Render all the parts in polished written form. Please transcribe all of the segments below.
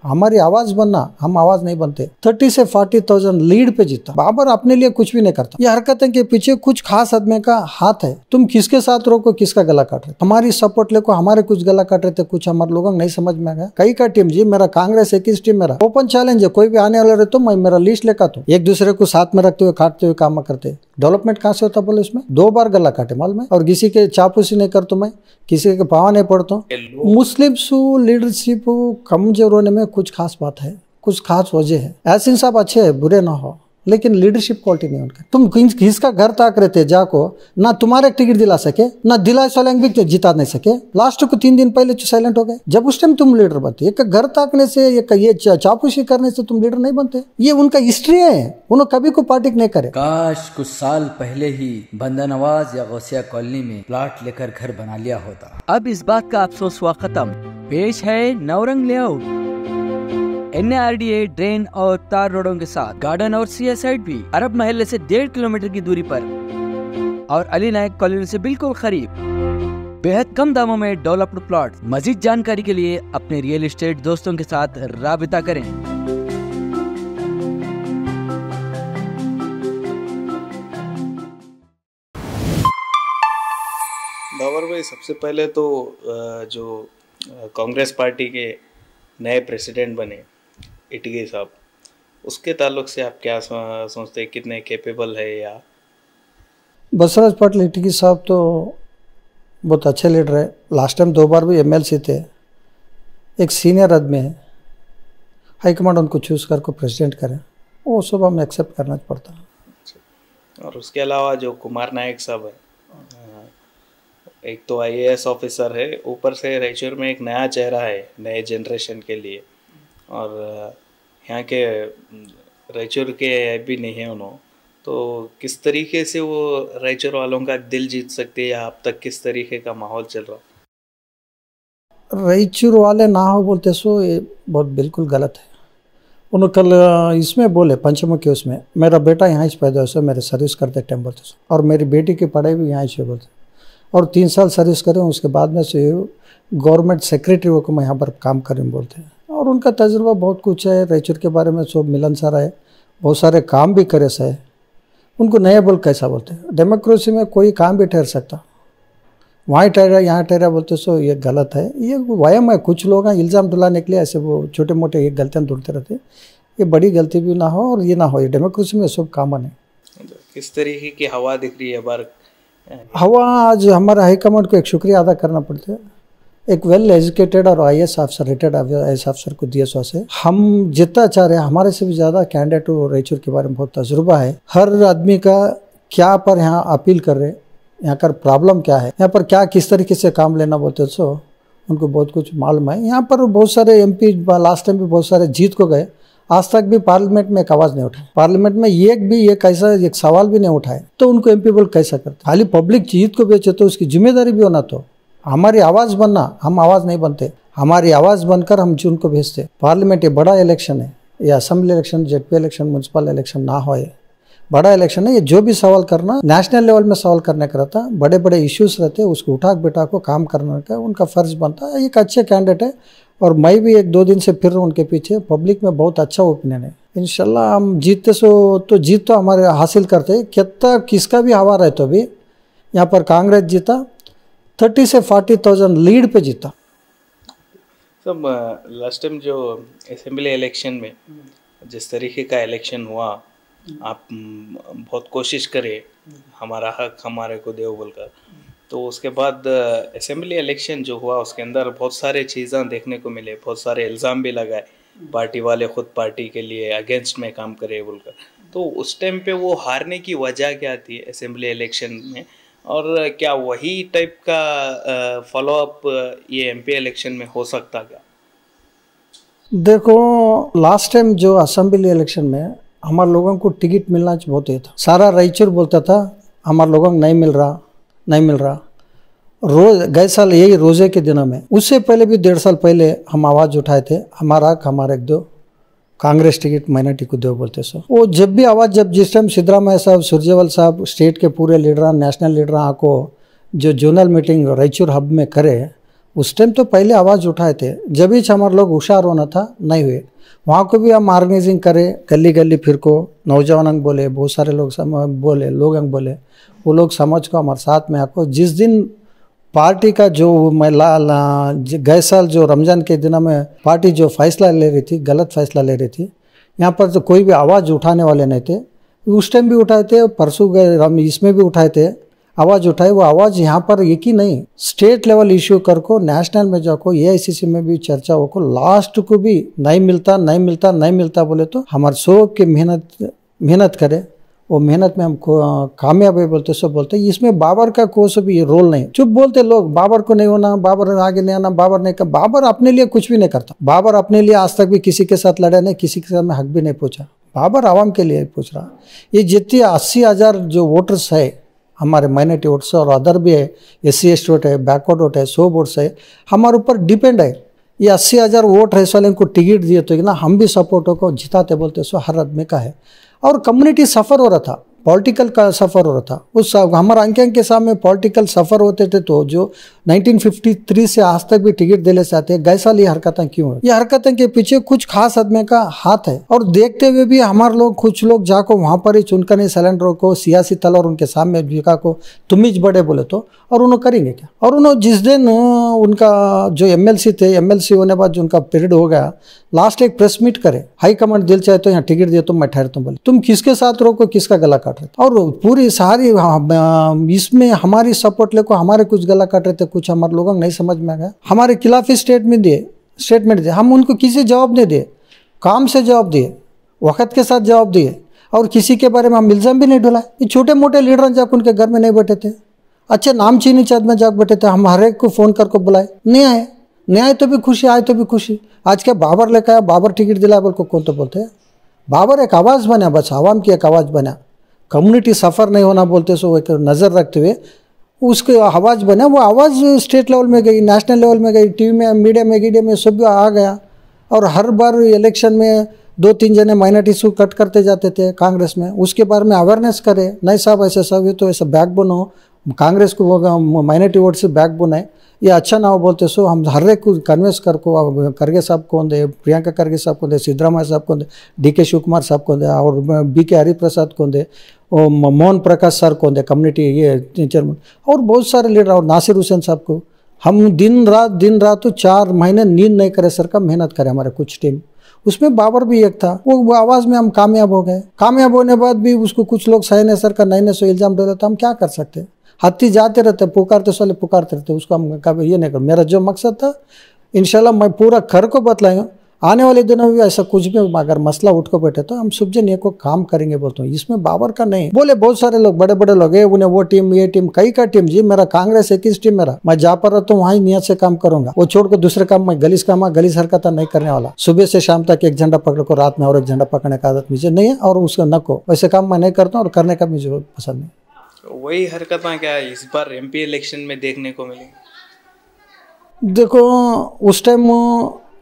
हमारी आवाज बनना, हम आवाज नहीं बनते। 30 से 40,000 लीड पे जीता। बाबर अपने लिए कुछ भी नहीं करता। ये हरकतें के पीछे कुछ खास आदमी का हाथ है। तुम किसके साथ रहो, किसका गला काट रहे। हमारी सपोर्ट लेको हमारे कुछ गला काट रहे थे, कुछ हमारे लोगों को नहीं समझ में आ गया। कई का टीम जी, मेरा कांग्रेस 21 टीम, मेरा ओपन चैलेंज है। कोई भी आने वाला रहे तो मैं मेरा लिस्ट लेकर तो एक दूसरे को साथ में रखते हुए काटते हुए काम करते। डेवलपमेंट कहाँ से होता बोले, इसमें 2 बार गला काटे मालूम है। और किसी के चापूसी नहीं करता मैं, किसी के पावा नहीं पड़ता। मुस्लिम्स लीडरशिप कमजोर होने में कुछ खास बात है, कुछ खास वजह है। ऐसे साहब अच्छे है, बुरे ना हो, लेकिन लीडरशिप क्वालिटी नहीं उनका। तुम किसका घर ताक रहे थे जाको, ना तुम्हारे टिकट दिला सके, ना दिला सोलंग भी जिता नहीं सके। लास्ट को 3 दिन पहले साइलेंट हो गए। जब उस टाइम तुम लीडर बनते, एक घर ताकने से, एक ये चापूसी करने से तुम लीडर नहीं बनते। ये उनका हिस्ट्री है, उन्होंने कभी को पार्टी नहीं करे। काश कुछ साल पहले ही बंदा नवाज या गौसिया कॉलोनी में प्लाट लेकर घर बना लिया होता। अब इस बात का अफसोस हुआ खत्म। पेश है नवरंग लेआउट। NARDA ड्रेन और तार रोडों के साथ गार्डन और सीए साइड भी अरब महल्ले से 1.5 किलोमीटर की दूरी पर और अली नायक कॉलोनी से बिल्कुल करीब। बेहद कम दामों में डेवलप्ड प्लॉट। मजीद जानकारी के लिए अपने रियल एस्टेट दोस्तों के साथ राबिता करें। बाबर भाई, सबसे पहले तो जो कांग्रेस पार्टी के नए प्रेसिडेंट बने इटगी साहब, उसके ताल्लुक से आप क्या सोचते हैं, कितने कैपेबल है? या बसराज पाटिल इटगी साहब तो बहुत अच्छे लीडर है। लास्ट टाइम 2 बार भी MLC थे। एक सीनियर आदमी है, हाईकमांड उनको चूज करके प्रेसिडेंट करें, वो सब हमें एक्सेप्ट करना पड़ता है। और उसके अलावा जो कुमार नायक साहब है, एक तो IAS ऑफिसर है, ऊपर से रायचूर में एक नया चेहरा है नए जनरेशन के लिए। और यहाँ के रायचूर के भी नहीं है उन्होंने, तो किस तरीके से वो रायचूर वालों का दिल जीत सकते हैं, या अब तक किस तरीके का माहौल चल रहा? रायचूर वाले ना हो बोलते सो ये बहुत बिल्कुल गलत है। उन्होंने कल इसमें बोले पंचमुखी, उसमें मेरा बेटा यहाँ से पैदा हुआ, मेरे सर्विस करते टाइम बोलते, और मेरी बेटी की पढ़ाई भी यहाँ से बोलते, और 3 साल सर्विस करें, उसके बाद में से गवर्नमेंट सेक्रेटरी को मैं यहाँ पर काम करें बोलते हैं। और उनका तजुर्बा बहुत कुछ है रायचूर के बारे में, सब मिलनसार है, बहुत सारे काम भी करे से। उनको नया बोल कैसा बोलते हैं? डेमोक्रेसी में कोई काम भी ठहर सकता, वहाँ ठहरा यहाँ ठहरा बोलते सो ये गलत है। ये वयम है, कुछ लोग इल्ज़ाम दिलाने के लिए ऐसे वो छोटे मोटे ये गलतियाँ ढूंढते रहते। ये बड़ी गलती भी ना हो और ये ना हो, ये डेमोक्रेसी में सब कॉमन है। किस तरीके की हवा दिख रही है बार? हवा आज हमारे हाईकमांड को एक शुक्रिया अदा करना पड़ता है। एक वेल एजुकेटेड और IAS officer, retired IAS officer को दिए से हम जितना चाह रहे हैं, हमारे से भी ज़्यादा कैंडिडेट रायचूर के बारे में बहुत तजुर्बा है। हर आदमी का क्या पर यहाँ अपील कर रहे, यहाँ पर प्रॉब्लम क्या है, यहाँ पर क्या किस तरीके से काम लेना बोलते सो उनको बहुत कुछ मालूम है। यहाँ पर बहुत सारे MP लास्ट टाइम भी बहुत सारे जीत को गए, आज तक भी पार्लियामेंट में एक आवाज नहीं उठाए, पार्लियामेंट में एक सवाल भी नहीं उठाए, तो उनको MP बोल कैसा करते? खाली पब्लिक जीत को बेचे तो उसकी जिम्मेदारी भी होना। तो हमारी आवाज बनना, हम आवाज नहीं बनते, हमारी आवाज बनकर हम उनको भेजते। पार्लियामेंट ये बड़ा इलेक्शन है, ये assembly election, ZP election, municipal election ना हो, ये बड़ा इलेक्शन है। ये जो भी सवाल करना नेशनल लेवल में सवाल करने का रहता, बड़े बड़े इश्यूज रहते, उसको उठा बेटा को काम करने का उनका फर्ज बनता है। एक अच्छे कैंडिडेट है और मैं भी 1-2 दिन से फिर उनके पीछे, पब्लिक में बहुत अच्छा ओपिनियन है। इंशाल्लाह हम जीतते तो जीत तो हमारे हासिल करते। कितना किसका भी हवा रहे तो भी यहाँ पर कांग्रेस जीता, 30 से 40,000 लीड पे जीता। सब लास्ट टाइम जो असेंबली इलेक्शन में जिस तरीके का इलेक्शन हुआ, आप बहुत कोशिश करे हमारा हक हमारे को देव बोलकर, तो उसके बाद असेंबली इलेक्शन जो हुआ उसके अंदर बहुत सारे चीज़ें देखने को मिले, बहुत सारे इल्ज़ाम भी लगाए, पार्टी वाले खुद पार्टी के लिए अगेंस्ट में काम करे बोलकर। तो उस टाइम पे वो हारने की वजह क्या थी असेंबली इलेक्शन में, और क्या वही टाइप का फॉलोअप ये MP इलेक्शन में हो सकता क्या? देखो लास्ट टाइम जो असेंबली इलेक्शन में हमारे लोगों को टिकट मिलना बहुत ही था, सारा रायचूर बोलता था हमारे लोगों को नहीं मिल रहा। रोज गए साल यही रोजे के दिनों में, उससे पहले भी 1.5 साल पहले हम आवाज उठाए थे, हमारा हमारे एक दो कांग्रेस टिकट माइनॉरिटी को दो बोलते सो। वो जब भी आवाज, जब जिस टाइम सिद्धरामैया साहब, सुरजेवाल साहब, स्टेट के पूरे लीडर, नेशनल लीडर को जो जोनल मीटिंग रायचूर हब में करे, उस टाइम तो पहले आवाज़ उठाए थे, जब ही हमारे लोग होशियार होना था, नहीं हुए। वहाँ को भी हम ऑर्गेनाइजिंग करे, गली गली फिर को नौजवान बोले, बहुत सारे लोग बोले, लोग बोले, वो लोग समझ को हमारे साथ में आको। जिस दिन पार्टी का जो मैं गए साल जो रमज़ान के दिनों में पार्टी जो फैसला ले रही थी, गलत फैसला ले रही थी, यहाँ पर तो कोई भी आवाज़ उठाने वाले नहीं थे। उस टाइम भी उठाए थे, परसों गए इसमें भी उठाए थे, आवाज़ उठाए। वो आवाज़ यहाँ पर एक ही नहीं, स्टेट लेवल इश्यू कर को, नेशनल में जाको, AICC में भी चर्चा हो को, लास्ट को भी नहीं मिलता बोले तो हमारे सब के मेहनत करे, वो मेहनत में हम कामयाब है बोलते सब बोलते। इसमें बाबर का कोई सा भी रोल नहीं। चुप बोलते लोग, बाबर को नहीं होना, बाबर आगे नहीं आना, बाबर नहीं कर। बाबर अपने लिए कुछ भी नहीं करता। बाबर अपने लिए आज तक भी किसी के साथ लड़ा नहीं, किसी के साथ में हक भी नहीं पूछा। बाबर आवाम के लिए पूछ रहा। ये जितने 80,000 जो वोटर्स है हमारे माइनॉरिटी वोट्स और अदर भी है, SC ST वोट है, बैकवर्ड वोट है, 100 वोट्स है, हमारे ऊपर डिपेंड है। ये 80,000 वोट है, इस वाले को टिकट दिए तो ना हम भी सपोर्टों को जिताते बोलते, सो हर आदमी का है। और कम्युनिटी सफ़र हो रहा था, पॉलिटिकल का सफ़र हो रहा था। उस हमारे अंक के सामने पॉलिटिकल सफ़र होते थे, तो जो 1953 से आज तक भी टिकट दिले से आते हैं। गए साल ये हरकतें क्यों है? ये हरकतें के पीछे कुछ खास आदमी का हाथ है। और देखते हुए भी हमारे लोग, कुछ लोग जाको वहाँ पर ही चुनकर नहीं सिलेंडरों को सियासी तल और उनके सामने जिका को तुम ही बड़े बोले तो, और उन्होंने करेंगे क्या? और उन्होंने जिस दिन उनका जो MLC थे, MLC होने बाद जो उनका पीरियड हो गया, लास्ट एक प्रेस मीट करे, हाई कमांड दिल चाहे तो यहाँ टिकट दिए तो मैं ठहरता हूँ बोले। तुम किसके साथ रोको, किसका गला काट रहे थे? और पूरी सारी इसमें हमारी सपोर्ट लेको हमारे कुछ गला काट रहे थे, कुछ हमारे लोगों को नहीं समझ में आ गया। हमारे खिलाफ ही स्टेटमेंट दिए, हम उनको किसी जवाब नहीं दिए, काम से जवाब दिए, वक्त के साथ जवाब दिए, और किसी के बारे में हम इल्ज़ाम भी नहीं ढुलाए। ये छोटे मोटे लीडर जाकर उनके घर में नहीं बैठे थे, अच्छे नाम चीनी चाँद में जाकर बैठे थे। हम हर एक को फ़ोन करके बुलाए, नहीं आए तो भी खुशी, आए तो भी खुशी। आज क्या बाबर लेकर आया, बाबर टिकट दिलाया बोल को कौन तो बोलते हैं? बाबर एक आवाज़ बना, बस आवाम की एक आवाज़ बना। कम्युनिटी सफ़र नहीं होना बोलते, सो एक नज़र रखते हुए उसकी आवाज़ बना। वो आवाज़ स्टेट लेवल में गई, नेशनल लेवल में गई, टीवी में, मीडिया में सब आ गया। और हर बार इलेक्शन में 2-3 जने माइनॉरिटीज़ को कट करते जाते थे कांग्रेस में, उसके बारे में अवेयरनेस करे, नहीं साहब ऐसे सब ये तो ऐसा बैकबोन हो, कांग्रेस को माइनॉरिटी वोट से बैकबोन है, ये अच्छा ना हो बोलते। सो हम हर एक को कन्वेंस करको, खड़गे साहब को दे, प्रियंका खड़गे साहब को दे, सिद्धरामैया साहब को दे, DK शिवकुमार साहब को दे, और BK हरिप्रसाद को दे, और मोहन प्रकाश सर को दे, कम्युनिटी ये चेयरमैन, और बहुत सारे लीडर, और नासिर हुसैन साहब को। हम दिन रात तो 4 महीने नींद नहीं करे सर का, मेहनत करे हमारे कुछ टीम। उसमें बाबर भी एक था। वो आवाज़ में हम कामयाब हो गए। कामयाब होने बाद भी उसको कुछ लोग सही नहीं सर का, नहीं सो इल्ज़ाम डाले, तो हम क्या कर सकते? हाथी जाते रहते, पुकारते रहते, उसको हम कभी ये नहीं कर। मेरा जो मकसद था, इंशाल्लाह मैं पूरा घर को बतलाएंगे। आने वाले दिनों में भी ऐसा कुछ भी अगर मसला उठ को बैठे तो हम सुबजन ये को काम करेंगे बोलता हूँ। इसमें बाबर का नहीं बोले, बहुत सारे लोग बड़े बड़े लोग है, उन्हें वो टीम ये टीम, कई का टीम जी, मेरा कांग्रेस एक ही टीम मेरा, मैं जहाँ पर रहता हूँ वहीं नियत से काम करूंगा। वो छोड़ कर दूसरे काम में गलीस हरकत नहीं करने वाला। सुबह से शाम तक एक झंडा पकड़ को, रात में और एक झंडा पकड़ने का आदत मुझे नहीं है, और उसका न को वैसे काम मैं नहीं करता हूँ, और करने का मुझे पसंद नहीं। वही हरकतें क्या इस बार MP इलेक्शन में देखने को मिली? देखो, उस टाइम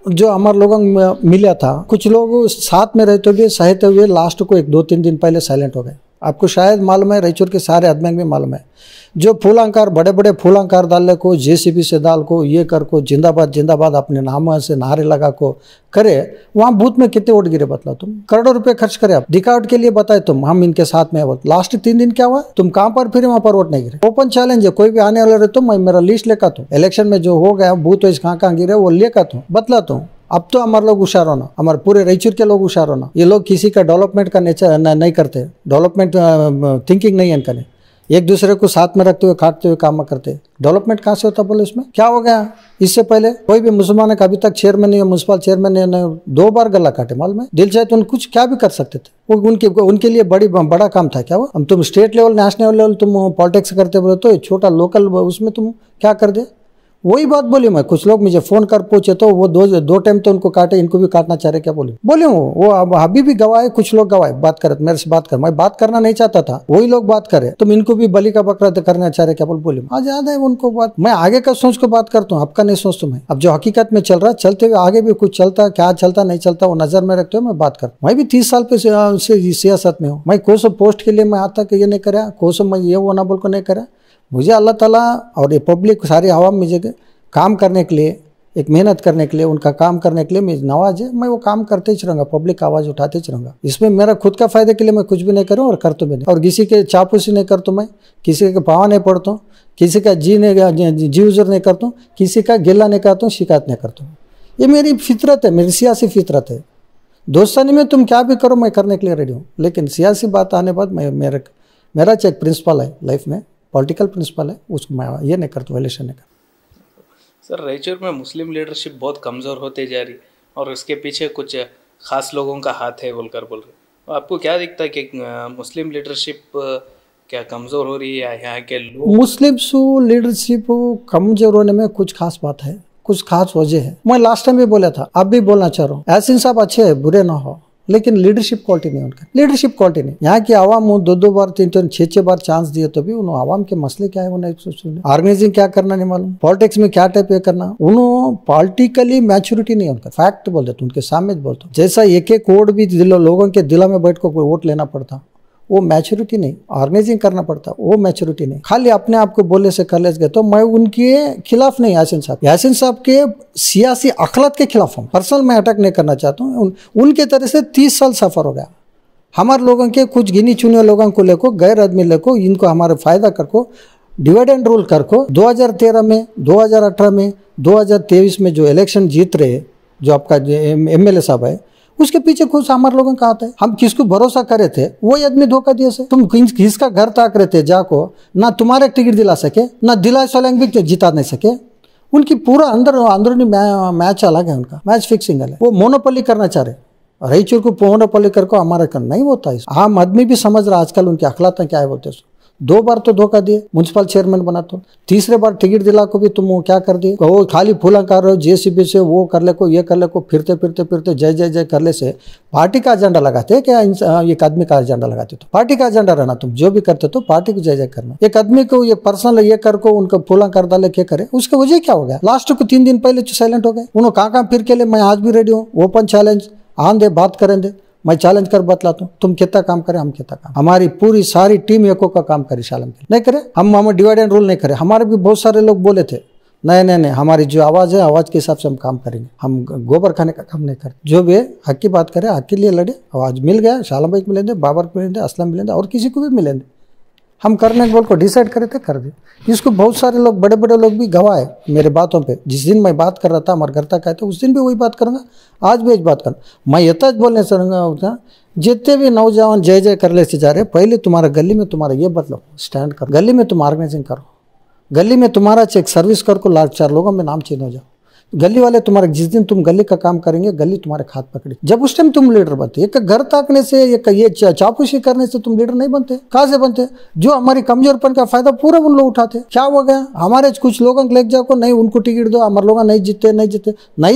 जो हमारे लोगों में मिला था, कुछ लोग साथ में रहते हुए सहते हुए लास्ट को 1-2-3 दिन पहले साइलेंट हो गए। आपको शायद मालूम है, रायचूर के सारे आदमी में मालूम है, जो फूलांकार बड़े बड़े फूलांकार डालने को, JCB से डाल को, ये कर को, जिंदाबाद अपने नाम से नारे लगा को करे, वहाँ बूथ में कितने वोट गिरे बतला तुम? करोड़ों रुपए खर्च करे, आप दिखावट के लिए बताए तुम, हम इनके साथ में है। लास्ट 3 दिन क्या हुआ, तुम कहाँ पर फिर वहाँ पर वोट नहीं गिरे। ओपन चैलेंज है, कोई भी आने वाले रहे तो मैं मेरा लिस्ट लेकर तो इलेक्शन में जो हो गया बूथ वाइज कहाँ गिरे वो लेकर तो बतला तो। अब तो हमारे लोग होशियार होना, हमारे पूरे रायचूर के लोग होशियार होना। ये लोग किसी का डेवलपमेंट का नेचर नहीं करते, डेवलपमेंट थिंकिंग नहीं है इनका, एक दूसरे को साथ में रखते हुए काटते हुए काम करते। डेवलपमेंट कहाँ से होता बोले? इसमें क्या हो गया? इससे पहले कोई भी मुसलमान का अभी तक चेयरमैन या म्यूनसिपल चेयरमैन ने 2 बार गला काटे, मालूम है? दिल चाहे तो कुछ क्या भी कर सकते थे, वो उनके लिए बड़ा काम था क्या? वो हम तुम स्टेट लेवल नेशनल लेवल तुम पॉलिटिक्स करते बोले तो छोटा लोकल उसमें तुम क्या कर दे? वही बात बोली मैं। कुछ लोग मुझे फोन कर पूछे तो वो दो टाइम तो उनको काटे, इनको भी काटना चाह रहे, क्या बोले वो अब अभी भी गवाए, कुछ लोग गवाए बात करे, मेरे से बात कर, मैं बात करना नहीं चाहता था, वही लोग बात करे, तुम इनको भी बलि का बकरा करना चाह रहे, क्या बोले? आज याद है उनको बात। मैं आगे का सोच को बात करता हूँ, आपका नहीं सोचता मैं। अब जो हकीकत में चल रहा, चलते हुए आगे भी कुछ चलता, क्या चलता नहीं चलता वो नजर में रखते हुए मैं बात करता हूँ। मैं भी 30 साल पे सियासत में हूँ। मैं कोई सो पोस्ट के लिए मैं आता कि ये नहीं करा, कोई सो मैं ये वो ना बोल को नहीं करा। मुझे अल्लाह ताला और ये पब्लिक सारी आवाम मुझे काम करने के लिए, एक मेहनत करने के लिए, उनका काम करने के लिए मैं नवाज है, मैं वो काम करते ही रहूँगा, पब्लिक आवाज़ उठाते ही रहूँगा। इसमें मेरा खुद का फ़ायदे के लिए मैं कुछ भी नहीं करूँ और करता भी नहीं, और किसी के चापूसी नहीं करता मैं, किसी के पावा नहीं पड़ता हूँ, किसी का जी उजर नहीं करता हूँ, किसी का गिला नहीं करता हूँ, शिकायत नहीं करता हूँ। ये मेरी फितरत है, मेरी सियासी फितरत है। दोस्तानी में तुम क्या भी करो मैं करने के लिए रेडी हूँ, लेकिन सियासी बात आने बाद मैं मेरा एक प्रिंसिपल है लाइफ में, पॉलिटिकल प्रिंसिपल है, उसको मैं ये नहीं करता, वायलेशन नहीं करता। सर, रायचूर में मुस्लिम लीडरशिप बहुत कमज़ोर होते जा रही और उसके पीछे कुछ खास लोगों का हाथ है बोल रहे, तो आपको क्या दिखता है कि मुस्लिम लीडरशिप क्या कमज़ोर हो रही है या यहाँ के लोग? मुस्लिम लीडरशिप कमजोर होने में कुछ खास बात है, कुछ खास वजह है। मैं लास्ट टाइम भी बोला था, अब भी बोलना चाह रहा हूँ, यासीन साहब अच्छे हैं, बुरे ना हो, लेकिन लीडरशिप क्वालिटी नहीं उनका, लीडरशिप क्वालिटी नहीं। यहाँ की आवाम दो बार 3 6 बार चांस दिए तो भी उन आवाम के मसले क्या है वो नहीं सोचते, ऑर्गेनाइजिंग क्या करना नहीं मालूम, पॉलिटिक्स में क्या टाइप करना, उन्होंने पॉलिटिकली मैच्योरिटी नहीं उनका, फैक्ट बोल देते उनके सामने बोलता हूँ। जैसा एक एक वोट भी लोगों के दिलों में बैठ कर वोट लेना पड़ता, वो मैच्योरिटी नहीं, ऑर्गेनाइजिंग करना पड़ता, वो मैच्योरिटी नहीं, खाली अपने आप को बोले से कर ले गए। तो मैं उनके खिलाफ नहीं, यासीन साहब के सियासी अखलात के खिलाफ हूँ, पर्सनल मैं अटैक नहीं करना चाहता हूँ। उनके तरह से 30 साल सफ़र हो गया, हमारे लोगों के कुछ गिनी चुने लोगों को लेको, गैर आदमी लेको, इनको हमारे फ़ायदा करको, डिवाइड एंड रूल करको। 2013 में, 2018 में, 2023 में जो इलेक्शन जीत रहे, जो आपका MLA साहब है, उसके पीछे कुछ हमारे लोगों का आता है। हम किसको भरोसा करे थे वही आदमी धोखा दिए से। तुम किसका घर ताक रहे थे जाको, ना तुम्हारे टिकट दिला सके, ना दिला सोलंग भी जिता नहीं सके। उनकी पूरा अंदरूनी मैच अलग है, उनका मैच फिक्सिंग है। वो मोनोपोली करना चाह रहे, रायचूर को मोनोपोली करको हमारा करना नहीं होता है। आम आदमी भी समझ रहा आजकल उनके अखलात क्या है बोलते। 2 बार तो धोखा दिए, म्यूनसिपल चेयरमैन बना, तो तीसरे बार टिकट दिला को भी तुम वो क्या कर दिए, वो खाली फूला कर रहे हो, JCB से वो कर ले को, ये कर ले को, फिरते फिरते फिरते जय जय जय कर ले से पार्टी का एजेंडा लगाते हैं क्या? एक आदमी का एजेंडा लगाते तो पार्टी का एजेंडा रहना, तुम जो भी करते तो पार्टी को जय जय करना। एक आदमी को ये पर्सनल ये कर को उनका फूला कर डाले क्या करे, उसके वजह क्या हो गया? लास्ट को 3 दिन पहले साइलेंट हो गए। उन्होंने कहाँ फिर के लिए मैं आज भी रेडी हूँ, ओपन चैलेंज आन दे, बात करें दे, मैं चैलेंज कर बतलाता हूँ, तुम कितना काम करे, हम कितना काम, हमारी पूरी सारी टीम एको का काम करे, शालम के नहीं करे, हम डिवाइड एंड रूल नहीं करे। हमारे भी बहुत सारे लोग बोले थे नहीं, हमारी जो आवाज़ है, आवाज़ के हिसाब से हम काम करेंगे, हम गोबर खाने का काम नहीं करते। जो भी हक की बात करे, हक के लिए लड़े, आवाज़ मिल गया, शालम भाई को मिलेंगे, बाबर को मिलेंगे, असलम मिलेंगे, और किसी को भी मिलेंगे, हम करने बोल को डिसाइड करे थे, कर दिए। इसको बहुत सारे लोग, बड़े बड़े लोग भी गवाह है मेरे बातों पे। जिस दिन मैं बात कर रहा था, हमारे घर तक आए थे, उस दिन भी वही बात करूँगा, आज भी बात करूँ। मैं इतना बोलने चलूँगा, जितने भी नौजवान जय जय कर ले से जा रहे, पहले तुम्हारा गली में तुम्हारा ये बदलो, स्टैंड करो, गली में तुम ऑर्गेनाइजिंग करो, गली में तुम्हारा चेक सर्विस कर को 4 लोगों में नाम चेंज हो जाओ। गली वाले तुम्हारे, जिस दिन तुम गली का काम करेंगे, गली तुम्हारे हाथ पकड़ी, जब उस टाइम तुम लीडर बनते। एक घर ताकने से, एक ये चापूसी करने से तुम लीडर नहीं बनते। कहाँ से बनते? जो हमारी कमजोरपन का फायदा पूरा उन लोग उठाते। क्या हो गया? हमारे कुछ लोगों को लेके जाओ, नहीं उनको टिकट दो, हमारे लोग नहीं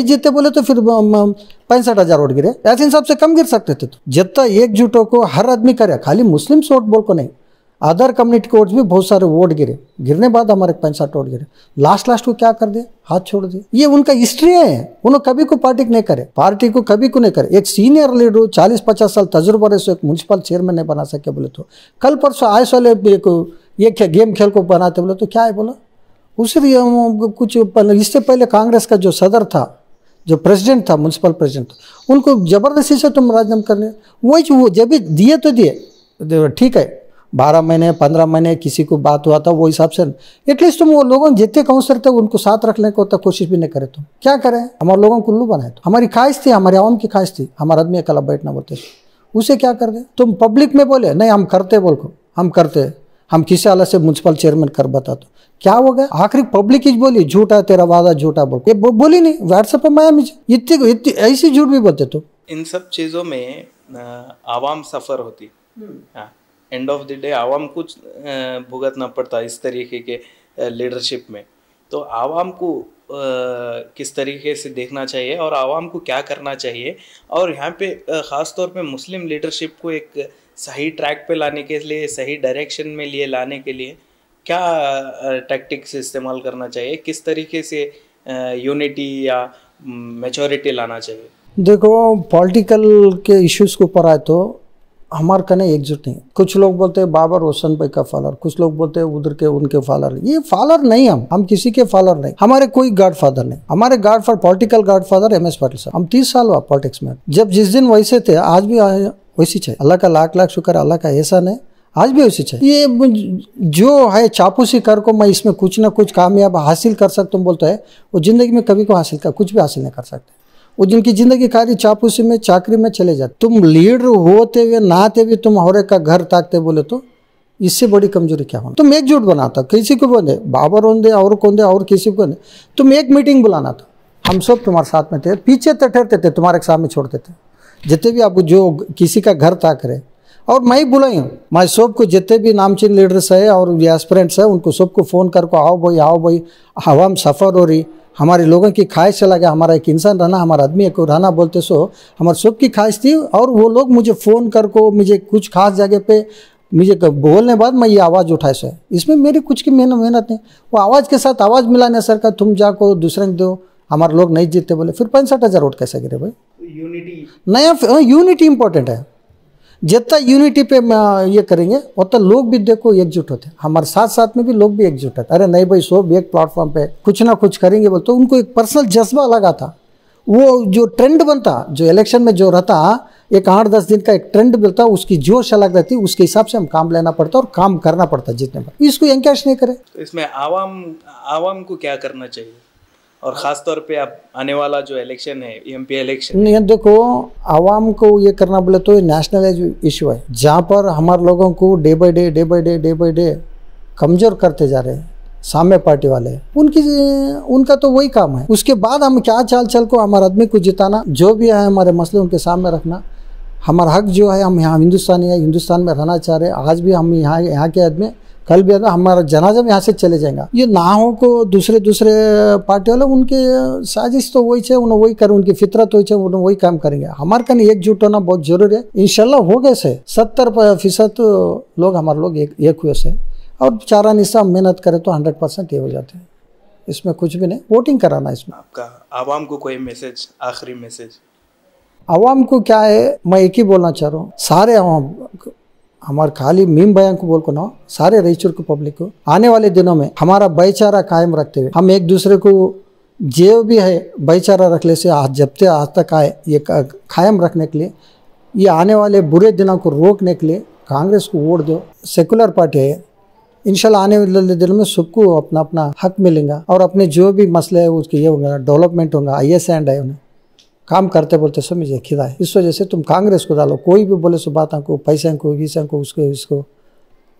जीते बोले तो फिर 65,000 वोट गिरे। ऐसे हिसाब से कम गिर सकते थे। जितना एकजुट को हर आदमी करे, खाली मुस्लिम वोट बोल को नहीं, अदर कम्युनिटी के वोट भी बहुत सारे वोट गिरे, गिरने बाद हमारे 65 वोट गिरे। लास्ट को क्या कर दिए? हाथ छोड़ दिए। ये उनका हिस्ट्री है, उन्होंने कभी को पार्टी नहीं करे, पार्टी को कभी को नहीं करे। एक सीनियर लीडर 40-50 साल तजुर्बा रहे सो एक म्यूनसिपल चेयरमैन नहीं बना सके बोले तो, कल परसों आए साले ये गेम खेल को बनाते बोले तो क्या है बोला? उसे कुछ इससे पहले कांग्रेस का जो सदर था, जो प्रेसिडेंट था, म्यूनसिपल प्रेसिडेंट, उनको जबरदस्ती से तुम राजीनामा करने, वही वो जब भी दिए तो दिए, ठीक है, 12 महीने 15 महीने किसी को बात हुआ था, वो हिसाब से एटलीस्ट तुम वो लोगों जितने काउंसलर थे उनको साथ रखने को कोशिश भी नहीं करे। तुम क्या करें? हमारे लोगों को उल्लू बनाए। तो हमारी ख्वाहिश थी, हमारे आवाम की ख्वाहिश थी, हमारा आदमी अकेला बैठना बोलते, उसे क्या कर दे? तुम पब्लिक में बोले नहीं हम करते, बोल को हम करते, हम किसी हालत से म्यूनसिपल चेयरमैन कर बता, तो क्या हो गया? आखिरी पब्लिक ही बोली झूठा तेरा वादा झूठा, बोल ये बोली नहीं। व्हाट्सएप पे मैं इतनी ऐसी झूठ भी बोलते। तो इन सब चीज़ों में आवाम सफ़र होती, एंड ऑफ द डे आवाम कुछ भुगतना पड़ता इस तरीके के लीडरशिप में। तो आवाम को किस तरीके से देखना चाहिए और आवाम को क्या करना चाहिए, और यहाँ पे ख़ास तौर पे मुस्लिम लीडरशिप को एक सही ट्रैक पे लाने के लिए, सही डायरेक्शन में लिए लाने के लिए क्या टैक्टिक्स इस्तेमाल करना चाहिए, किस तरीके से यूनिटी या मैच्योरिटी लाना चाहिए? देखो, पॉलिटिकल के इश्यूज़ के ऊपर आए तो हमारे कने एकजुट नहीं। कुछ लोग बोलते हैं बाबर रोशन भाई का फॉलोअर, कुछ लोग बोलते हैं उधर के उनके फॉलोअर। ये फॉलोअर नहीं, हम किसी के फॉलोअर नहीं, हमारे कोई गॉडफादर नहीं। हमारे godfather political godfather MS Patil साहब। हम 30 साल हुआ पॉलिटिक्स में, जब जिस दिन वैसे थे आज भी वैसी चाहिए। अल्लाह का लाख लाख शुक्र, अल्लाह का एहसान है, आज भी वैसी चाहिए। ये जो है चापूसी कर को मैं इसमें कुछ ना कुछ कामयाब हासिल कर सकता हूँ बोलता है, वो जिंदगी में कभी को हासिल कर कुछ भी हासिल नहीं कर सकते। वो जिनकी जिंदगी खाली चापूसी में चाकरी में चले जाते। तुम लीडर होते हुए नहाते हुए तुम औरे का घर ताकते बोले तो इससे बड़ी कमजोरी क्या होना। तुम एकजुट बनाता, किसी को बोले बाबर होंदे और कौन दे और किसी को, तुम एक मीटिंग बुलाना था, हम सब तुम्हारे साथ में थे, पीछे तो ठहरते थे, तुम्हारे सामने छोड़ते थे। जितने भी आप जो किसी का घर ताक रहे, और मैं ही बुलाई हूँ, मैं सबको जितने भी नामचीन लीडर्स है और एस्पिरेंट्स है उनको सबको फ़ोन करके आओ भाई हवा में सफ़र हो रही, हमारे लोगों की ख्वाहिश चला गया, हमारा एक इंसान रहना, हमारा आदमी एक रहना बोलते सो हमारे सबकी ख्वाहिश थी। और वो लोग मुझे फ़ोन करको मुझे कुछ खास जगह पे मुझे बोलने बाद मैं ये आवाज़ उठाए से, इसमें मेरी कुछ की मेहनत नहीं। वो आवाज़ के साथ आवाज़ मिलाने सर का तुम जाको दूसरे को दो, हमारे लोग नहीं जीतते बोले, फिर 65,000 वोट कैसे गिरे भाई। यूनिटी नया यूनिटी इंपॉर्टेंट है। जितना यूनिटी पे ये करेंगे उतना लोग भी देखो एकजुट होते हैं, हमारे साथ साथ में भी लोग भी एकजुट होते। अरे नहीं भाई सब एक प्लेटफॉर्म पे कुछ ना कुछ करेंगे बोलते, तो उनको एक पर्सनल जज्बा लगा था। वो जो ट्रेंड बनता, जो इलेक्शन में जो रहता, एक 8-10 दिन का एक ट्रेंड मिलता, उसकी जोश अलग रहती, उसके हिसाब से हम काम लेना पड़ता और काम करना पड़ता जितने बार। इसको एनकैश नहीं करे तो इसमें आवाम को क्या करना चाहिए, और ख़ास तौर पे आप आने वाला जो इलेक्शन है MP इलेक्शन, नहीं देखो आवाम को ये करना बोले तो ये नेशनल इशू है, जहाँ पर हमारे लोगों को डे बाई डे कमज़ोर करते जा रहे हैं सामने पार्टी वाले। उनका तो वही काम है। उसके बाद हम क्या चाल चल को हमारे आदमी को जिताना, जो भी है हमारे मसले उनके सामने रखना। हमारा हक जो है, हम यहाँ हिंदुस्तानी है, हिंदुस्तान में रहना चाह रहे हैं। आज भी हम यहाँ के आदमी, कल भी हमारा जनाजा में यहाँ से चले जाएगा। ये ना हो को दूसरे पार्टी वाले उनके साजिश तो वही है, उन्हें वही करें, उनकी फितरत वही है, उन्हें वही काम करेंगे। हमारे कहीं एकजुट होना बहुत जरूरी है। इंशाल्लाह हो गए से 70% लोग हमारे लोग एक हुए से, और चारा निशा मेहनत करें तो 100% ये हो जाते हैं। इसमें कुछ भी नहीं, वोटिंग कराना। इसमें आपका आवाम को कोई मैसेज, आखिरी मैसेज? आवाम को क्या है, मैं एक ही बोलना चाह रहा हूँ, सारे आवाम हमारे खाली मीम बयान को बोल को ना, सारे रायचूर को पब्लिक को आने वाले दिनों में हमारा भाईचारा कायम रखते हुए, हम एक दूसरे को जो भी है भाईचारा रखने से जब तक आए ये कायम रखने के लिए, ये आने वाले बुरे दिनों को रोकने के लिए कांग्रेस को वोट दो। सेकुलर पार्टी है, इंशाल्लाह आने वाले दिनों में सबको अपना अपना हक मिलेगा, और अपने जो भी मसले है उसके ये होगा, डेवलपमेंट होगा। IS एंड है, उन्हें काम करते बोलते समझे खिदा है। इस वजह से तुम कांग्रेस को डालो। कोई भी बोले सो बातों को, पैसे को, वीसा को, उसको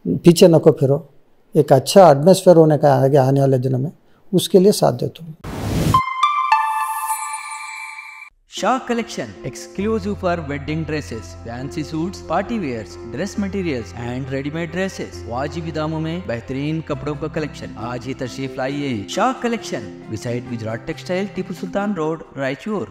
पीछे न को फिरो। एक अच्छा एटमॉस्फेयर होने का आगे आने वाले दिनों में, उसके लिए साथ दे तुम। Shah Collection, exclusive for wedding dresses, fancy suits, party wears, dress materials and ready-made dresses। वाजिबी दामों में बेहतरीन कपड़ों का कलेक्शन, आज ही तशरीफ लाइए। Shah Collection, beside Gujarat Textile, Tipu Sultan road, Raichur.